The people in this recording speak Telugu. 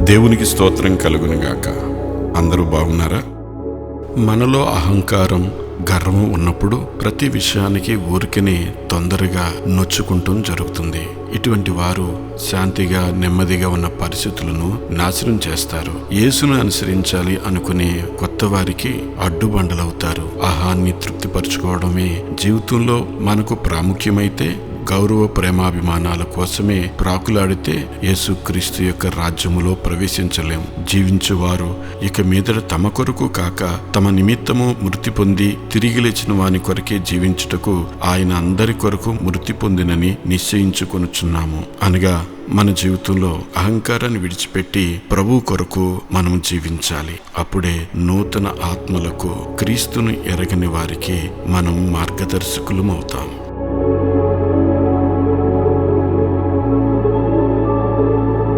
దేవునికి స్తోత్రం కలుగునుగాక. అందరూ బాగున్నారా? మనలో అహంకారం, గర్వం ఉన్నప్పుడు ప్రతి విషయానికి ఊరికనే తొందరగా నొచ్చుకుంటూ జరుగుతుంది. ఇటువంటి వారు శాంతిగా, నెమ్మదిగా ఉన్న పరిస్థితులను నాశనం చేస్తారు. యేసును అనుసరించాలి అనుకునే కొత్త వారికి అడ్డుబండలవుతారు. ఆహాన్ని తృప్తిపరచుకోవడమే జీవితంలో మనకు ప్రాముఖ్యమైతే, గౌరవ ప్రేమాభిమానాల కోసమే ప్రాకులాడితే యేసుక్రీస్తు యొక్క రాజ్యములో ప్రవేశించలేం. జీవించువారు ఇక మీదట తమ కొరకు కాక తమ నిమిత్తము మృతి పొంది తిరిగి లేచిన వాని కొరకే జీవించుటకు ఆయన అందరి కొరకు మృతి పొందినని నిశ్చయించుకొనుచున్నాము. అనగా మన జీవితంలో అహంకారాన్ని విడిచిపెట్టి ప్రభు కొరకు మనం జీవించాలి. అప్పుడే నూతన ఆత్మలకు, క్రీస్తును ఎరగని వారికి మనం మార్గదర్శకులం అవుతాం.